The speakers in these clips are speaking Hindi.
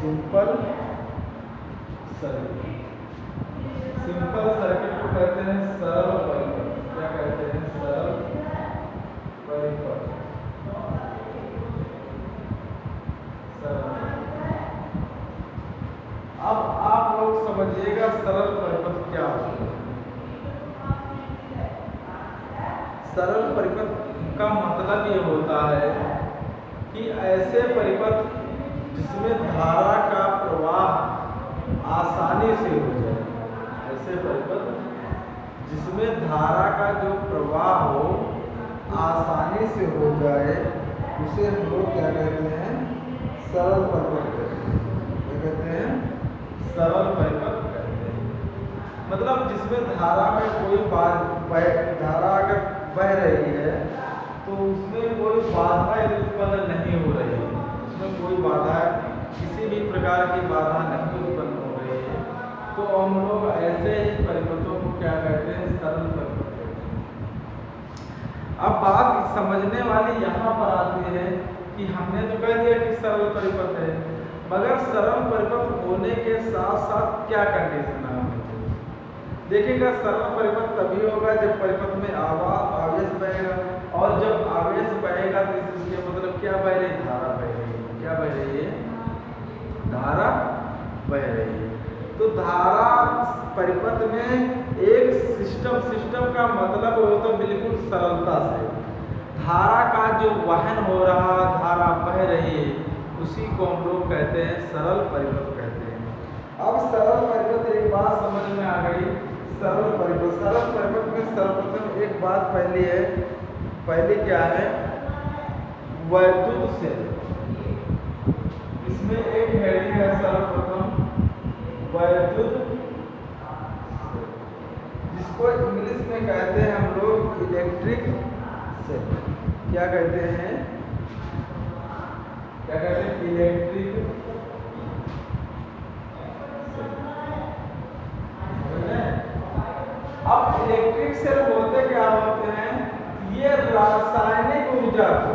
Simple circuit. सिंपल सर्किट को कहते हैं सरल परिपथ। क्या कहते हैं? सरल परिपथ। अब आप लोग समझिएगा सरल परिपथ क्या होता है। सरल परिपथ का मतलब ये होता है कि ऐसे परिपथ जिसमें धारा का प्रवाह आसानी से हो जाए। ऐसे परिपथ जिसमें धारा का जो प्रवाह हो आसानी से हो जाए उसे हम लोग क्या कहते हैं? सरल परिपथ कहते हैं। क्या कहते हैं? सरल परिपथ कहते हैं। मतलब जिसमें धारा में कोई धारा अगर बह रही है तो उसमें कोई बाधा उत्पन्न नहीं हो रही है। उसमें कोई बाधा, किसी भी प्रकार की बाधा नहीं उत्पन्न हो रही है, तो हम लोग ऐसे ही परिपथों को क्या कहते हैं? सरल परिपथ कहते हैं। अब बात समझने वाली यहाँ पर आती है कि हमने तो कह दिया कि सरल परिपथ है, मगर सरल परिपथ होने के साथ साथ क्या कंडीशन है? देखिएगा, सरल परिपथ तभी होगा जब परिपथ में आवेश बहेगा, और जब आवेश बहेगा तो इसके मतलब क्या बह रही? धारा बह रही है। क्या बह रही है? धारा बह रही है। तो धारा परिपथ में एक सिस्टम का मतलब हो तो बिल्कुल सरलता से धारा का जो वहन हो रहा, धारा बह रही है, उसी को हम लोग कहते हैं सरल परिपथ कहते हैं। अब सरल परिपथ एक बात समझ में आ गई। सरल परिपथ में सर्वप्रथम एक बात पहली क्या है? वैद्युत सेल। इसमें एक हेडिंग है सर्वप्रथम वैद्युत, जिसको इंग्लिश में कहते हैं हम लोग इलेक्ट्रिक सेल। क्या कहते हैं? इलेक्ट्रिक अब इलेक्ट्रिक सेल होते क्या होते हैं? ये रासायनिक ऊर्जा को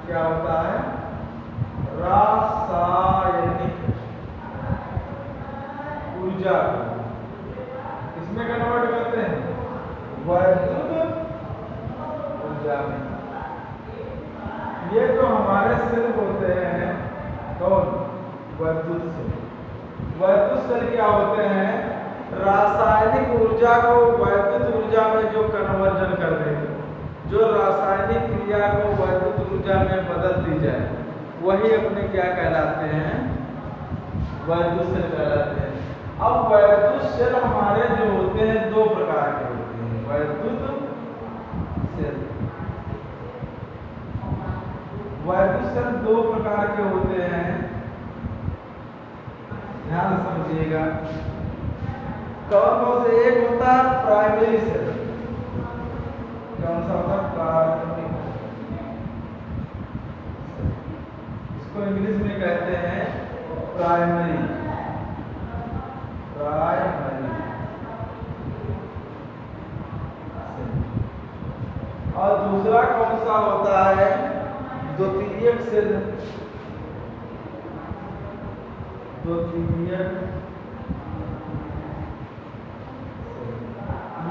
क्या होता है? रासायनिक ऊर्जा को इसमें कन्वर्ट करते हैं वैद्युत ऊर्जा में। ये जो हमारे सेल होते हैं कौन? वैद्युत सेल क्या होते हैं? रासायनिक ऊर्जा को वैद्युत ऊर्जा में जो कन्वर्जन कर देते, जो रासायनिक क्रिया को वैद्युत ऊर्जा में बदल दी जाए, वही अपने क्या कहलाते हैं? वैद्युत सेल कहलाते हैं। अब वैद्युत सेल हमारे जो होते हैं दो प्रकार के होते हैं। वैद्युत सेल दो प्रकार के होते हैं, ध्यान समझिएगा। कौन से? एक होता है प्राइमरी सेल। कौन सा होता है? प्राथमिक। इसको इंग्लिश में कहते हैं प्राइमरी। और दूसरा कौन सा होता है? द्वितीयक सेल।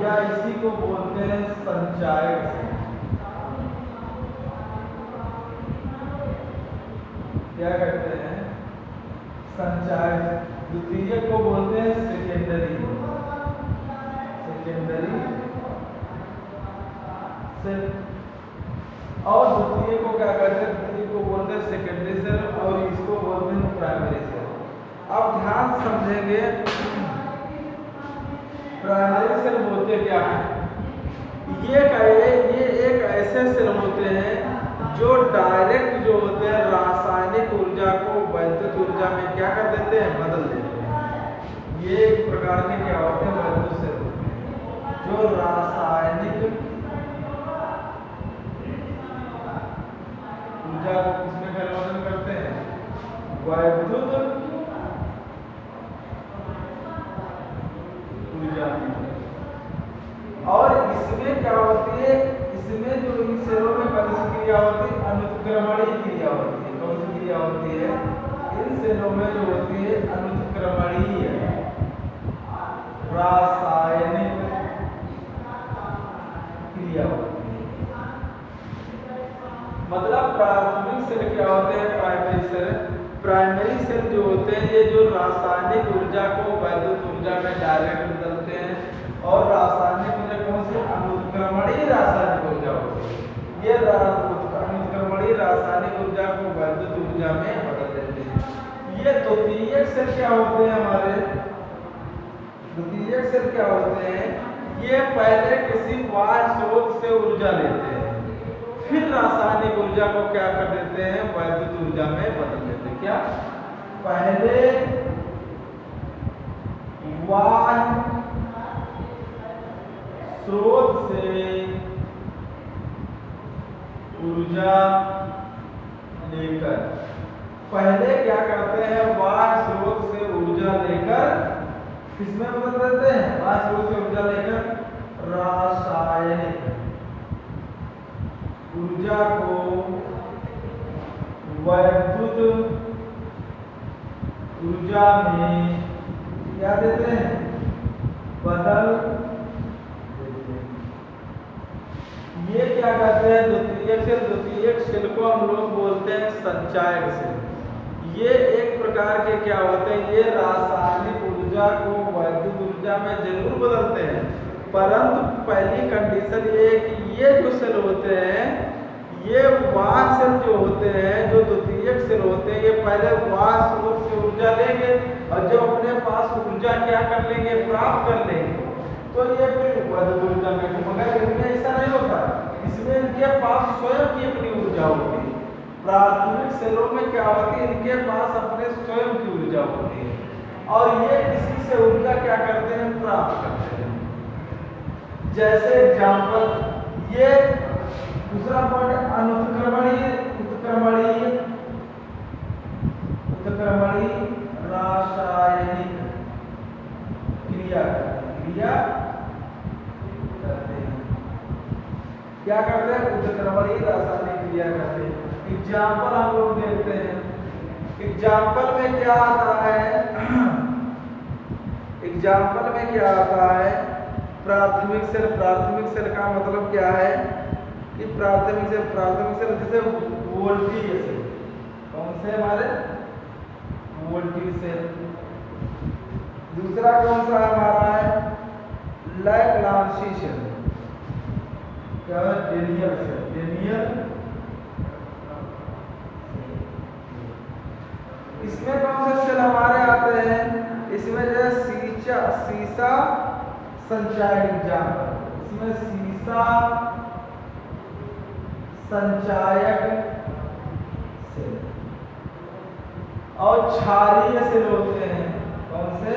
या इसी को बोलते हैं संचायक सेल। क्या कहते हैं? संचायक। द्वितीयक को बोलते हैं सेकेंडरी सेल। और द्वितीय को क्या कहते हैं? द्वितीय को बोलते हैं सेकेंडरी सेल, और इसको बोलते हैं प्राइमरी सेल। अब ध्यान समझेंगे, प्राइमरी सेल होते क्या है? ये एक ऐसे सेल होते हैं जो डायरेक्ट जो होते हैं रासायनिक ऊर्जा को वैद्युत ऊर्जा में क्या कर देते हैं? बदल देते हैं। ये एक प्रकार के क्या होते हैं? वैद्युत सेल होते हैं जो रासायनिक ऊर्जा को किसमें परिवर्तन करते हैं? वैद्युत ऊर्जा में। और इसमें क्या होती है? इसमें जो इन सेलों में कौन सी क्रिया होती है? अनुत्क्रमणीय क्रिया होती है। कौन सी क्रिया क्या होती है, इन सेलों में जो होती है अनुत्क्रमणीय रासायनिक क्रिया होती है। मतलब प्राथमिक सेल क्या होते हैं, प्राइमरी सेल। प्राइमरी सेल जो होते हैं ये जो रासायनिक ऊर्जा को वैद्युत ऊर्जा में डायरेक्ट बदलते हैं, और रासायनिक ऊर्जा कौन सी, अनुत्क्रमणीय रासायनिक ऊर्जा होती है। ये अनुत्क्रमणीय रासायनिक ऊर्जा को वैद्युत ऊर्जा में बदल देते हैं। ये द्वितीयक सेल क्या होते हैं, हमारे द्वितीयक सेल क्या होते हैं, ये पहले किसी बाह्य स्रोत से ऊर्जा लेते हैं, फिर रासायनिक ऊर्जा को क्या कर देते हैं, वैद्युत ऊर्जा में बदल देते हैं। क्या, पहले बाह्य स्रोत से ऊर्जा लेकर, पहले क्या करते हैं, बाह्य स्रोत से ऊर्जा लेकर किसमें बदल देते हैं, बाह्य स्रोत से ऊर्जा लेकर रासायनिक ऊर्जा को वैद्युत ऊर्जा में क्या देते हैं, बदल देते हैं। ये क्या कहते हैं, द्वितीयक सेल। द्वितीयक सेल को हम लोग बोलते हैं संचायक सेल। ये एक प्रकार के क्या होते हैं, ये रासायनिक ऊर्जा को वैद्युत ऊर्जा में जरूर बदलते हैं, परंतु पहली कंडीशन ये है कि ये जो सेल होते हैं, ये बाह्य सेल जो होते हैं, जो द्वितीयक सेल होते हैं, ये पहले बाह्य स्रोत से ऊर्जा लेंगे, और जब अपने पास ऊर्जा क्या कर लेंगे, प्राप्त कर लेंगे, तो ये फिर वैद्युत ऊर्जा में। मगर इनमें ऐसा नहीं होता, इसमें इनके पास स्वयं की अपनी ऊर्जा होती है। प्राथमिक सेलों में क्या होती है, इनके पास अपने स्वयं की ऊर्जा होती है, और ये किसी से ऊर्जा क्या करते हैं, प्राप्त करते हैं। जैसे एग्जाम्पल, ये दूसरा पॉइंट अनुत्क्रमणीय उत्क्रमणीय रासायनिक क्रिया करते हैं। क्या करते हैं, उत्क्रमणीय रासायनिक क्रिया करते हैं। एग्जाम्पल हम लोग देखते हैं। एग्जाम्पल में क्या आता है, एग्जाम्पल में क्या आता है, प्राथमिक सेल। प्राथमिक सेल का मतलब क्या है कि प्राथमिक सेल जैसे वोल्टीय सेल, कौन से हमारे, वोल्टीय सेल। दूसरा कौन सा हमारा है, लैग्रांजी सेल, क्या है, डेनियल सेल, डेनियल। इसमें कौन से सेल हमारे आते हैं, इसमें जो है सीसा संचायक एग्जाम्पल, इसमें सीसा संचायक सेल और क्षारीय सेल होते हैं। कौन से,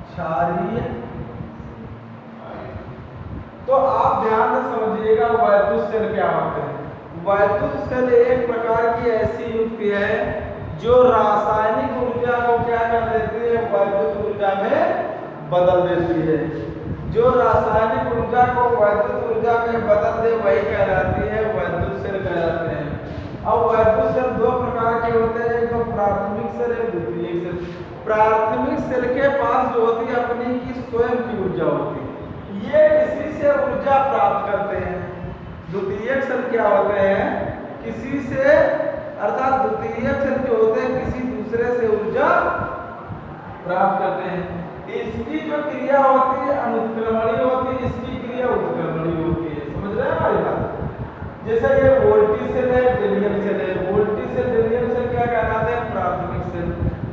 क्षारीय। तो आप ध्यान से समझिएगा, वैद्युत सेल क्या होते हैं। वैद्युत सेल एक प्रकार की ऐसी युक्ति है जो रासायनिक ऊर्जा को क्या कर देती है, वैद्युत ऊर्जा में बदल देती है। जो रासायनिक ऊर्जा को वैद्युत ऊर्जा में बदल दे वही कहलाती है वैद्युत सेल कहलाते हैं। अब वैद्युत सेल दो प्रकार के होते हैं, एक तो प्राथमिक सेल, एक द्वितीयक सेल। प्राथमिक सेल के पास जो होती है अपनी की स्वयं की ऊर्जा होती है, ये किसी से ऊर्जा प्राप्त करते हैं। द्वितीयक सेल क्या होते हैं, किसी से, अर्थात द्वितीयक सेल जो होते हैं किसी दूसरे से ऊर्जा प्राप्त करते हैं। इसकी जो क्रिया होती है अनुत्क्रमणीय होती है, इसकी क्रिया उत्क्रमणीय होती है। समझ रहे हैं हमारी बात। जैसे ये वोल्टी सेल है, डेनियल सेल है। वोल्टी सेल, डेनियल सेल क्या कहलाते हैं, प्राथमिक सेल।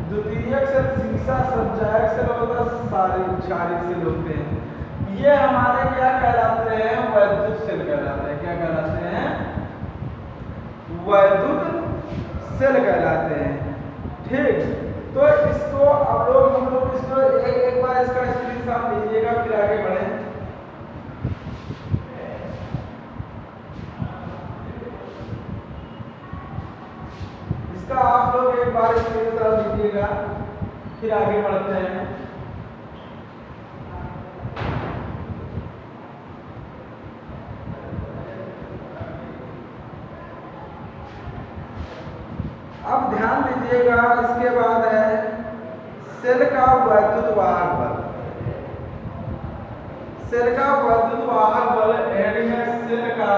द्वितीयक सेल सीसा संचायक सेल होता है, क्षारीय सेल होते हैं। ये हमारे क्या कहलाते हैं, वैद्युत सेल कहलाते हैं। क्या कहलाते हैं, वैद्युत सेल कहलाते हैं। ठीक, तो इसको अब हम लोग इसको एक बार इसका स्क्रीनशॉट लीजिएगा, फिर आगे बढ़ें। इसका आप लोग एक बार स्क्रीनशॉट लीजिएगा, फिर आगे बढ़ते हैं। अब ध्यान दीजिएगा, इसके बाद है सेल का वैद्युत वाहक बल। सेल का वैद्युत वाहक बल हेडिंग है सेल का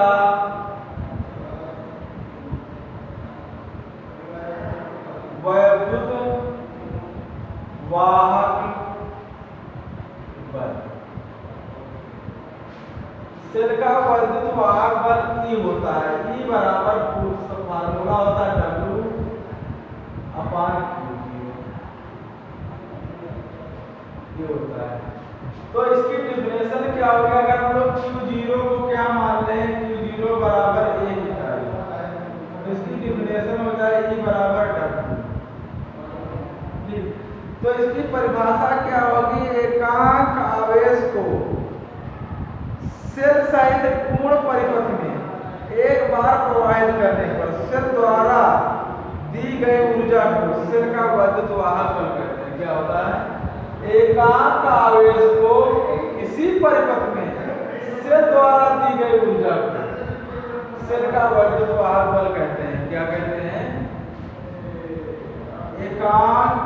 वैद्युत वाहक बल। सेल का वैद्युत वाहक बल ई होता है, ई बराबर फार्मूला होता है W अपान Q0, ये होता है। तो इसकी डिफिनेशन क्या हो गया? अगर हम लोग Q0 को क्या मान लें, Q0 बराबर 1 इकाई, तो इसकी डिफिनेशन हो जाए E बराबर W। ठीक, तो इसकी परिभाषा क्या होगी? एकांक आवेश को सेल सहित पूर्ण परिपथ में एक बार प्रवाहित करने पर सेल द्वारा दी गई ऊर्जा को सेल का वैद्युत वाहक बल कहते हैं। क्या होता है? एकांक आवेश को इसी परिपथ में सेल द्वारा दी गई ऊर्जा को सेल का वैद्युत वाहक बल कहते हैं। क्या कहते हैं? एकांक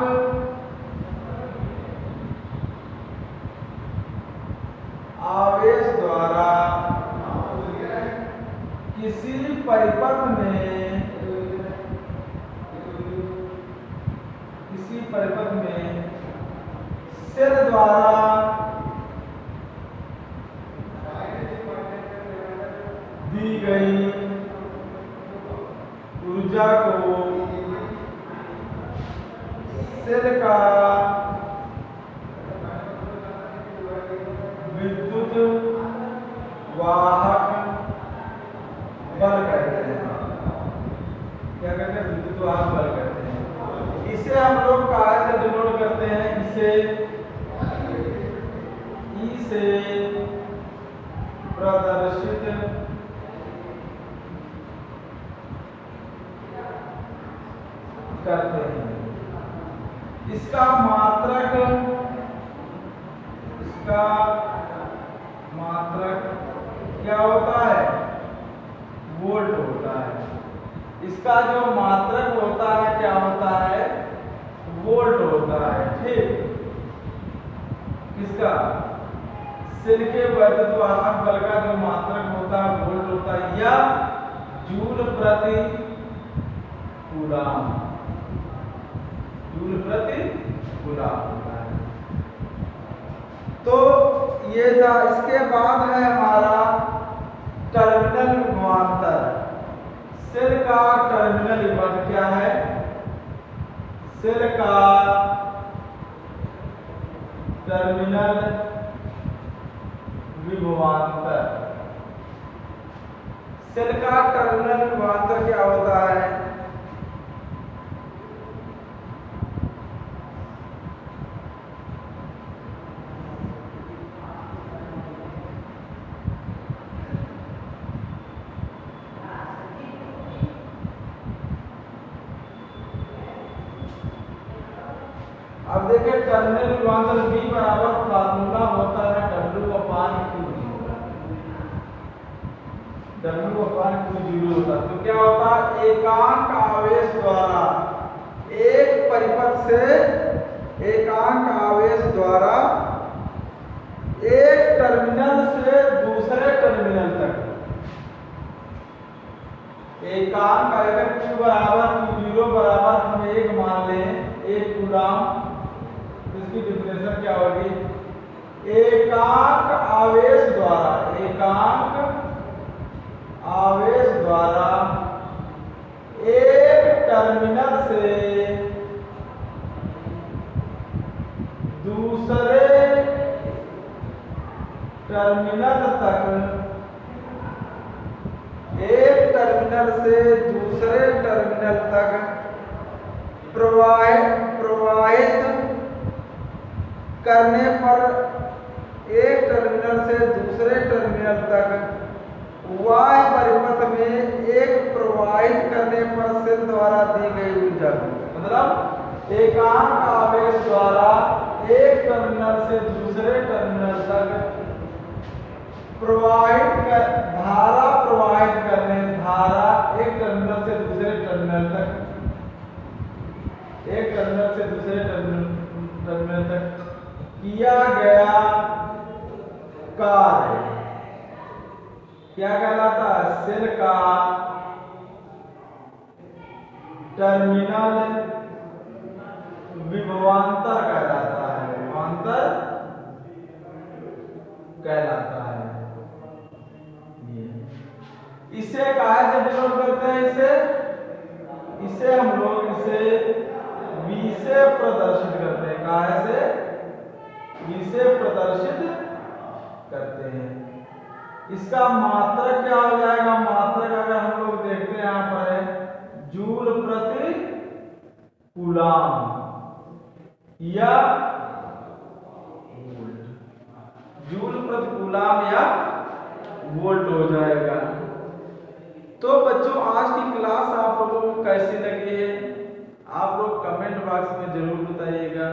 आवेश द्वारा किसी परिपथ में सेल द्वारा दी गई ऊर्जा को सेल का विद्युत वाहक बल कहते हैं। क्या कहते हैं? विद्युत वाहक बल कहते हैं। इसे हम लोग काय से डिनोट करते हैं? इसे ई से प्रदर्शित करते हैं। इसका मात्रक क्या होता है? वोल्ट होता है। इसका जो मात्रक होता है क्या होता है? वोल्ट होता है। ठीक, किसका? सेल के वैद्युत वाहक बल का जो मात्रक होता है वोल्ट होता है, या जूल प्रति कूलम, जूल प्रति कूलम होता है। तो ये था। इसके बाद है हमारा टर्मिनल विभवांतर। सेल का टर्मिनल विभवांतर क्या है? सेल का टर्मिनल विभवांतर। सेल का टर्मिनल विभवांतर क्या होता है? अब देखिए, टर्मिनल विभवांतर B बराबर फार्मूला होता है W अपान Q0। W अपान Q0 होता है। तो क्या होता है? एकांक आवेश द्वारा एक परिपथ से एकांक आवेश द्वारा एक टर्मिनल से दूसरे टर्मिनल तक एकांक, अगर Q बराबर Q0 बराबर हम 1 मान लें, 1 कूलम, इसकी डिफिनेशन क्या होगी? एकांक आवेश द्वारा एक टर्मिनल से दूसरे टर्मिनल तक, एक टर्मिनल से दूसरे टर्मिनल तक प्रवाहित करने पर, एक टर्मिनल से दूसरे टर्मिनल तक Y परिपथ में एक प्रवाहित करने पर सेल द्वारा दी गई ऊर्जा, मतलब एकांक आवेश द्वारा एक टर्मिनल से दूसरे टर्मिनल तक धारा प्रवाहित करने, धारा एक टर्मिनल से दूसरे टर्मिनल तक एक टर्मिनल से दूसरे टर्मिनल तक किया गया कार्य क्या कहलाता है? सेल का टर्मिनल विभवांतर कहलाता है, विभवांतर कहलाता है। इसे कहाँ से डिनोट करते हैं? इसे हम लोग इसे V से प्रदर्शित करते हैं। कहाँ से? V से प्रदर्शित करते हैं। इसका मात्रक क्या हो जाएगा? मात्रक अगर हम लोग देखते हैं यहाँ पर है जूल प्रति कूलाम या वोल्ट, जूल प्रति कूलाम या वोल्ट हो जाएगा। तो बच्चों आज की क्लास आप लोगों को कैसी लगी है? आप लोग कमेंट बॉक्स में जरूर बताइएगा।